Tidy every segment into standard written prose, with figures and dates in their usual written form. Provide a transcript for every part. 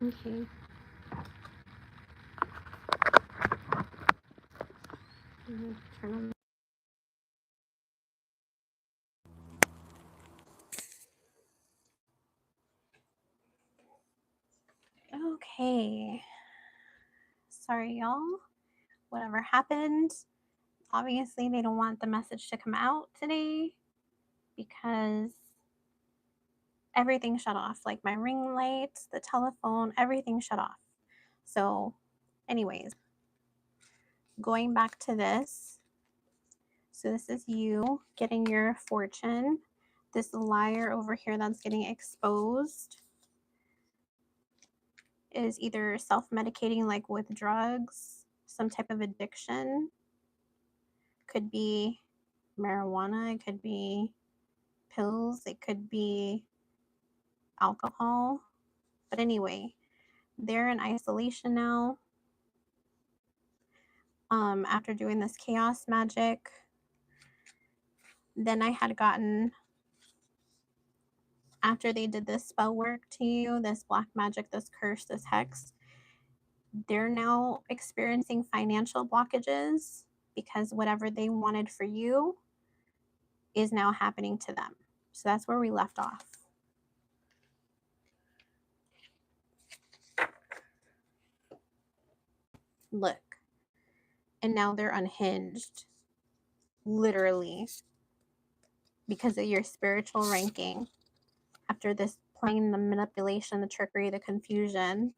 Okay. Turn on. Okay. Sorry, y'all. Whatever happened. Obviously, they don't want the message to come out today because everything shut off. Like my ring light, the telephone, everything shut off. So, anyways, going back to this. So, this is you getting your fortune. This liar over here that's getting exposed is either self medicating, like with drugs, some type of addiction. Could be marijuana, it could be pills, it could be alcohol. But anyway, they're in isolation now. After doing this chaos magic, then I had gotten, after they did this spell work to you, this black magic, this curse, this hex, they're now experiencing financial blockages because whatever they wanted for you is now happening to them. So that's where we left off. Look. And now they're unhinged. Literally. Because of your spiritual ranking. After this playing the manipulation, the trickery, the confusion,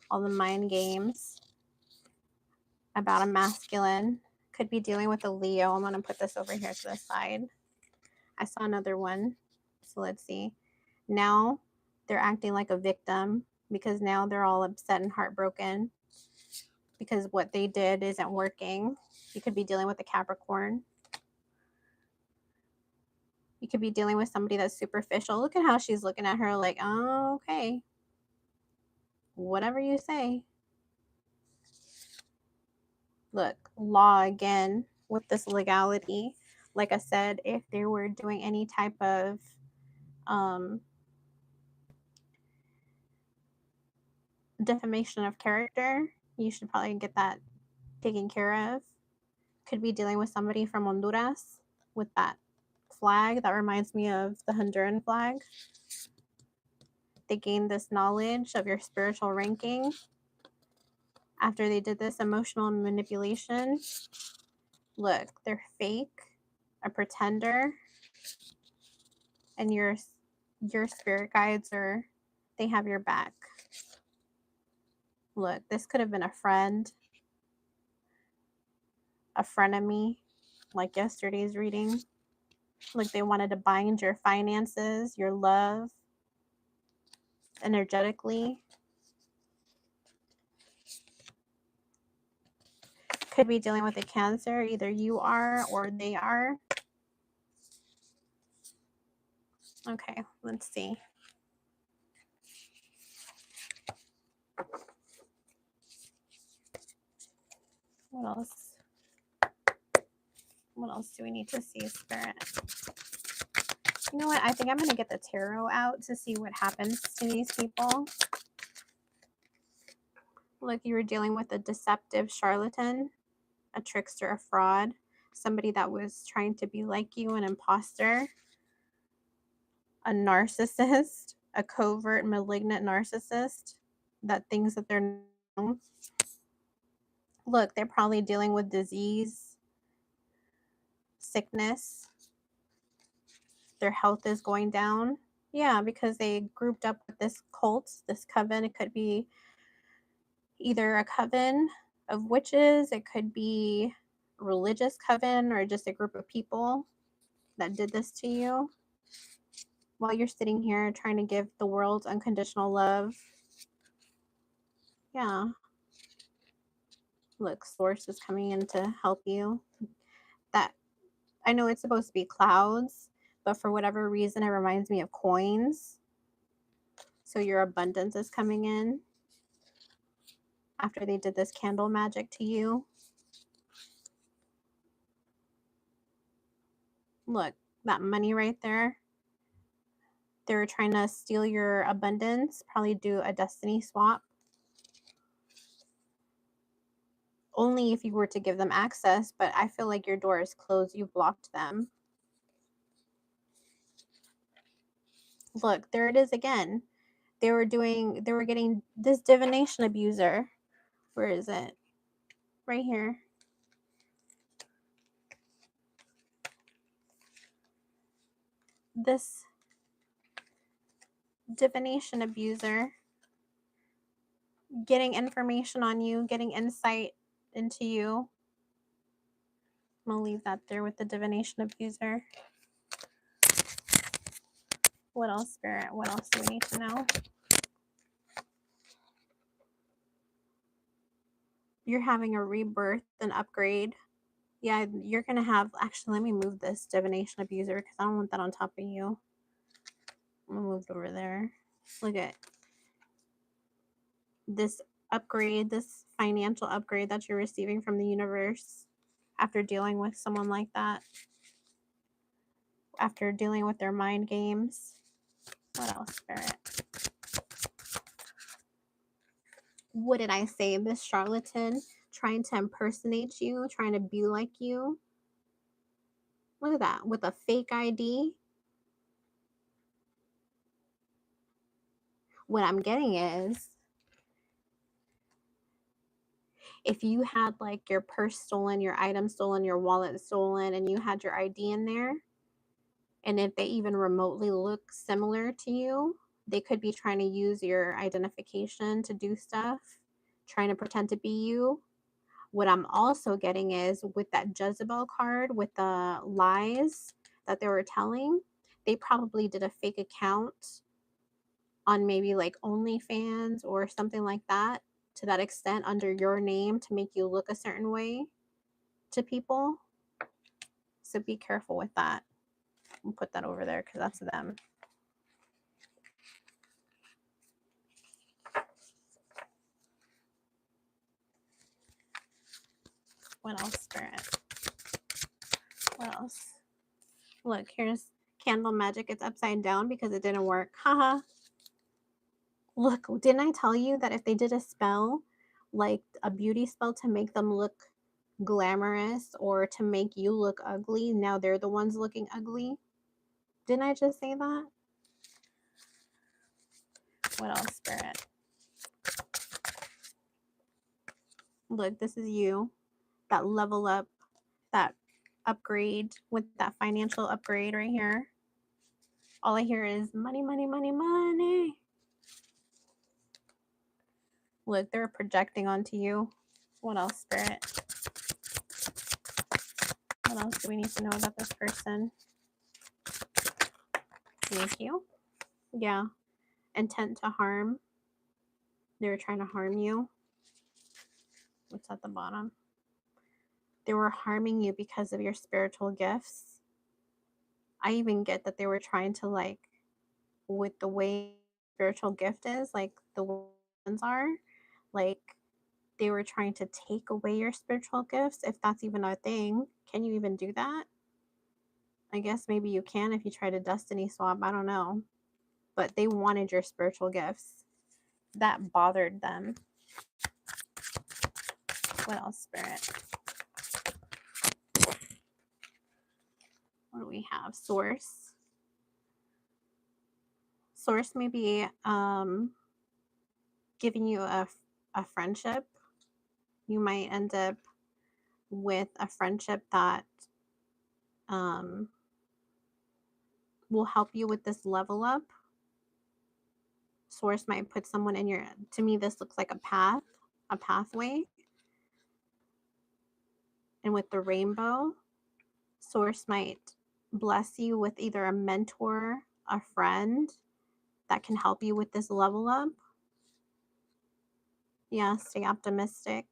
all the mind games about a masculine. Could be dealing with a Leo. I'm going to put this over here to the side. I saw another one. So let's see. Now they're acting like a victim because now they're all upset and heartbroken because what they did isn't working. You could be dealing with a Capricorn. You could be dealing with somebody that's superficial. Look at how she's looking at her like, oh, okay. Whatever you say. Look, law again with this legality. Like I said, if they were doing any type of defamation of character, you should probably get that taken care of. Could be dealing with somebody from Honduras with that flag. That reminds me of the Honduran flag. They gained this knowledge of your spiritual ranking after they did this emotional manipulation. Look, they're fake, a pretender, and your spirit guides are, they have your back. Look, this could have been a friend, a frenemy, like yesterday's reading. Like they wanted to bind your finances, your love, energetically. Could be dealing with a Cancer. Either you are or they are. Okay, let's see. What else? What else do we need to see, Spirit? You know what? I think I'm going to get the tarot out to see what happens to these people. Look, you were dealing with a deceptive charlatan, a trickster, a fraud, somebody that was trying to be like you, an imposter, a narcissist, a covert, malignant narcissist that thinks that they're known. Look, they're probably dealing with disease, sickness. Their health is going down. Yeah, because they grouped up with this cult, this coven. It could be either a coven of witches, it could be a religious coven, or just a group of people that did this to you while you're sitting here trying to give the world unconditional love. Yeah. Look, source is coming in to help you. That, I know it's supposed to be clouds, but for whatever reason, it reminds me of coins. So your abundance is coming in after they did this candle magic to you. Look, that money right there. They were trying to steal your abundance, probably do a destiny swap. Only if you were to give them access, but I feel like your door is closed. You blocked them. Look, there it is again. They were getting this divination abuser. Where is it? Right here. This divination abuser getting information on you, getting insight into you. I'm gonna leave that there with the divination abuser. What else, Spirit? What else do we need to know? You're having a rebirth, an upgrade. Yeah, you're gonna have. Actually, let me move this divination abuser because I don't want that on top of you. I'm gonna move it over there. Look at this upgrade, this financial upgrade that you're receiving from the universe after dealing with someone like that, after dealing with their mind games. What else, Spirit? What did I say? This charlatan trying to impersonate you, trying to be like you. Look at that, with a fake ID. What I'm getting is, if you had like your purse stolen, your item stolen, your wallet stolen, and you had your ID in there, and if they even remotely look similar to you, they could be trying to use your identification to do stuff, trying to pretend to be you. What I'm also getting is, with that Jezebel card, with the lies that they were telling, they probably did a fake account on maybe like OnlyFans or something like that, to that extent, under your name to make you look a certain way to people. So be careful with that. I'll put that over there because that's them. What else, Spirit? What else? Look, here's candle magic. It's upside down because it didn't work. Haha. Look, didn't I tell you that if they did a spell, like a beauty spell to make them look glamorous or to make you look ugly, now they're the ones looking ugly? Didn't I just say that? What else, Spirit? Look, this is you. That level up, that upgrade with that financial upgrade right here. All I hear is money, money, money, money. Look, they're projecting onto you. What else, Spirit? What else do we need to know about this person? Thank you. Yeah. Intent to harm. They were trying to harm you. What's at the bottom? They were harming you because of your spiritual gifts. I even get that they were trying to, like, with the way spiritual gift is, like the ones are, like, they were trying to take away your spiritual gifts, if that's even a thing. Can you even do that? I guess maybe you can if you try to destiny swap. I don't know. But they wanted your spiritual gifts. That bothered them. What else, Spirit? What do we have? Source. Source may be giving you a friendship. You might end up with a friendship that will help you with this level up. Source might put someone in your, to me, this looks like a path, a pathway. And with the rainbow, Source might bless you with either a mentor, a friend that can help you with this level up. Yeah, stay optimistic.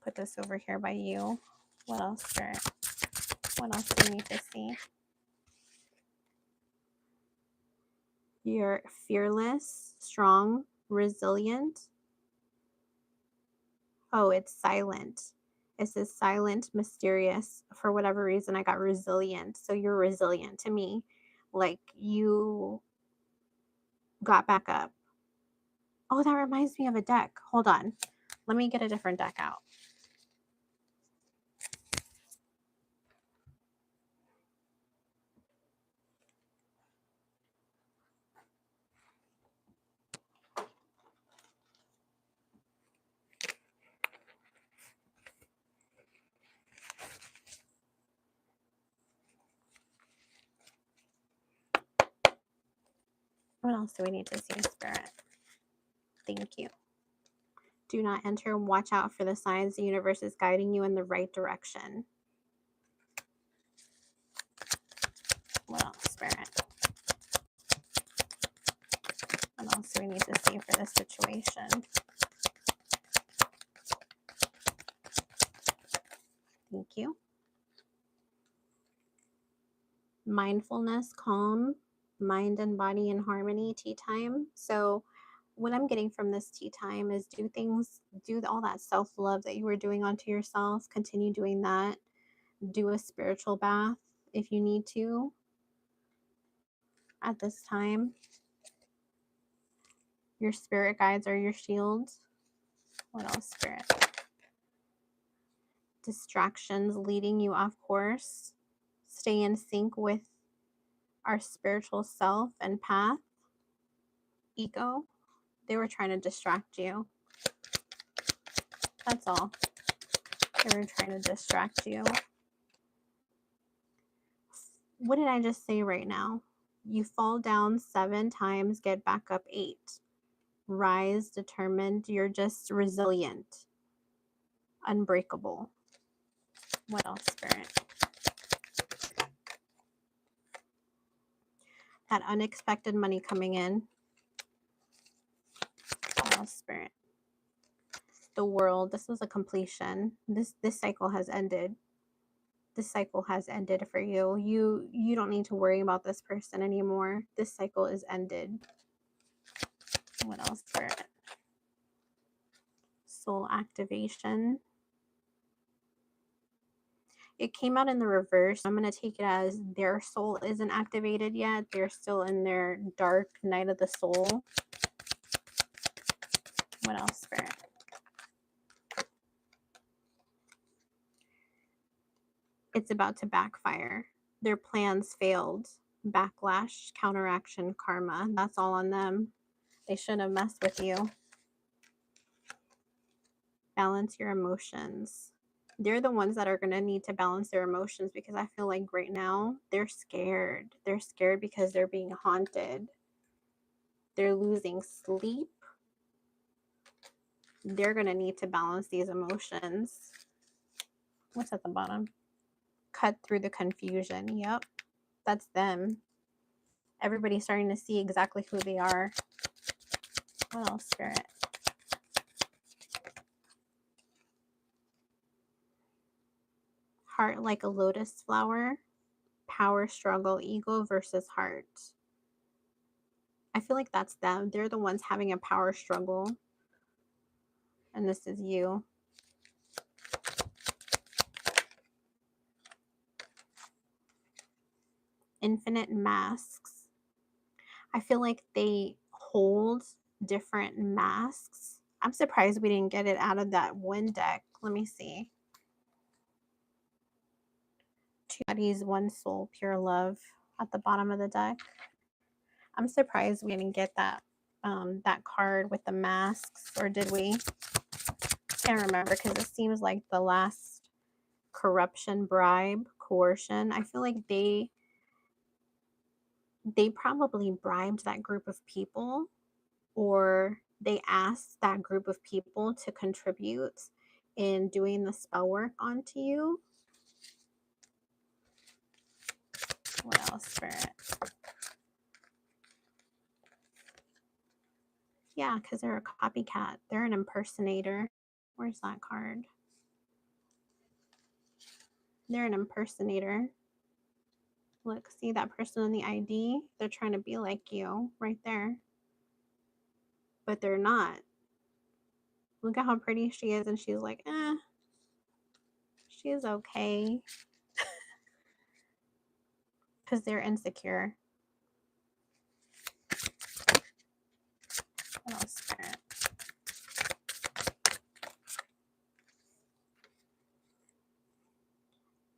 Put this over here by you. What else, Spirit? What else do you need to see? You're fearless, strong, resilient. Oh, it's silent. It says silent, mysterious. For whatever reason, I got resilient. So you're resilient to me. like you got back up. Oh, that reminds me of a deck. Hold on. Let me get a different deck out. What else do we need to see, Spirit? Thank you. Do not enter. Watch out for the signs. The universe is guiding you in the right direction. What else, Spirit? What else do we need to see for this situation? Thank you. Mindfulness, calm, mind and body in harmony, tea time. So what I'm getting from this tea time is do all that self-love that you were doing onto yourself. Continue doing that. Do a spiritual bath if you need to at this time. Your spirit guides are your shields. What else, Spirit? Distractions leading you off course. Stay in sync with our spiritual self and path. Ego. They were trying to distract you. That's all. They were trying to distract you. What did I just say right now? You fall down 7 times, get back up 8. Rise, determined. You're just resilient. Unbreakable. What else, Spirit? That unexpected money coming in. What else, Spirit? The world. This was a completion. This cycle has ended. This cycle has ended for you. You don't need to worry about this person anymore. This cycle is ended. What else, Spirit? Soul activation. It came out in the reverse. I'm going to take it as their soul isn't activated yet. They're still in their dark night of the soul. What else, Spirit? It's about to backfire. Their plans failed. Backlash, counteraction, karma. That's all on them. They shouldn't have messed with you. Balance your emotions. They're the ones that are going to need to balance their emotions because I feel like right now they're scared. They're scared because they're being haunted. They're losing sleep. They're going to need to balance these emotions. What's at the bottom? Cut through the confusion. Yep, that's them. Everybody's starting to see exactly who they are. What else, Spirit? Heart like a lotus flower. Power struggle, ego versus heart. I feel like that's them. They're the ones having a power struggle. And this is you. Infinite masks. I feel like they hold different masks. I'm surprised we didn't get it out of that one deck. Let me see. 2 bodies, 1 soul, pure love at the bottom of the deck. I'm surprised we didn't get that that card with the masks, or did we? Can't remember because it seems like the last corruption, bribe, coercion. I feel like they probably bribed that group of people, or they asked that group of people to contribute in doing the spell work onto you. What else, Spirit? Yeah, because they're a copycat. They're an impersonator. Where's that card? They're an impersonator. Look, see that person on the ID? They're trying to be like you right there. But they're not. Look at how pretty she is, and she's like, she's okay. Because they're insecure. What else, Spirit?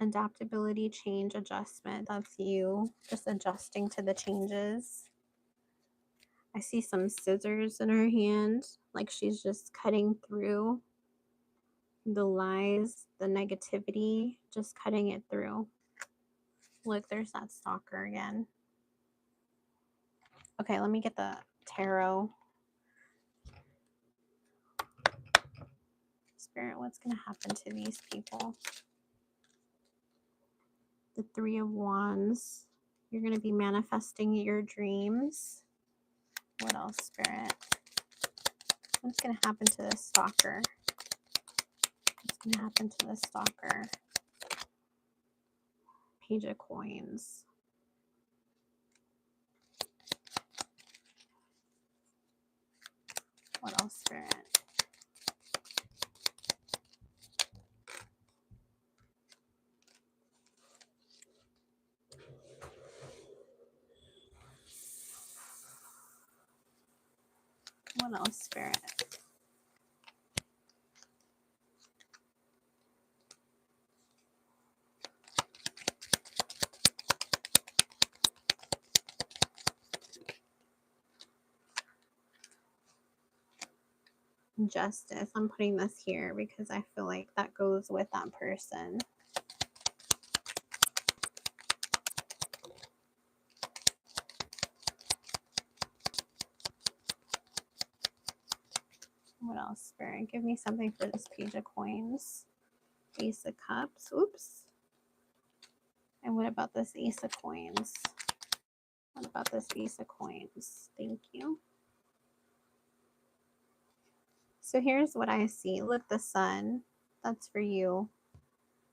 Adaptability, change, adjustment. That's you. Just adjusting to the changes. I see some scissors in her hand, like she's just cutting through the lies, the negativity, just cutting it through. Look, there's that stalker again. Okay, let me get the tarot. Spirit, what's going to happen to these people? The Three of Wands. You're going to be manifesting your dreams. What else, Spirit? What's going to happen to this stalker? What's going to happen to this stalker? Page of Coins. What else, Spirit? What else, Spirit? Justice. I'm putting this here because I feel like that goes with that person. What else, Spirit? Give me something for this Page of Coins. Ace of Cups. Oops. And what about this Ace of Coins? What about this Ace of Coins? Thank you. So here's what I see. Look, the sun. That's for you.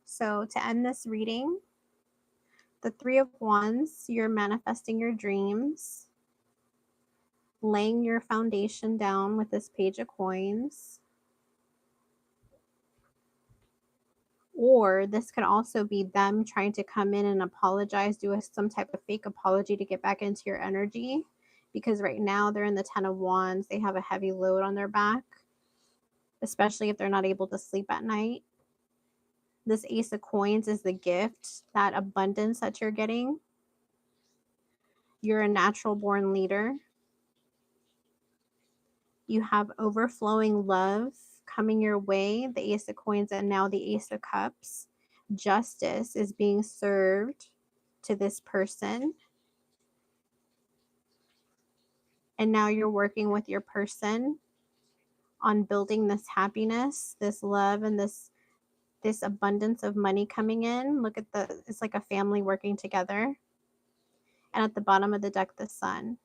So to end this reading, the Three of Wands, you're manifesting your dreams, laying your foundation down with this Page of Coins. Or this could also be them trying to come in and apologize, do some type of fake apology to get back into your energy. Because right now they're in the Ten of Wands. They have a heavy load on their back, especially if they're not able to sleep at night. This Ace of Coins is the gift, that abundance that you're getting. You're a natural born leader. You have overflowing love coming your way, the Ace of Coins and now the Ace of Cups. Justice is being served to this person. And now you're working with your person on building this happiness, this love, and this abundance of money coming in. Look at it's like a family working together. And at the bottom of the deck, the sun.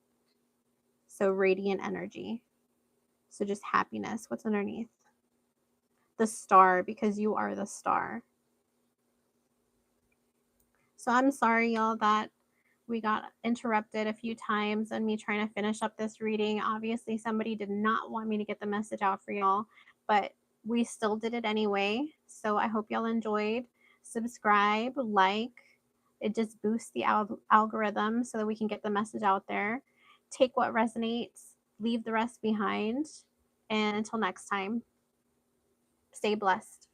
So radiant energy. So just happiness. What's underneath? The star, because you are the star. So I'm sorry, y'all, that we got interrupted a few times and me trying to finish up this reading. Obviously, somebody did not want me to get the message out for y'all, but we still did it anyway. So I hope y'all enjoyed. Subscribe, like. It just boosts the algorithm so that we can get the message out there. Take what resonates, leave the rest behind. And until next time, stay blessed.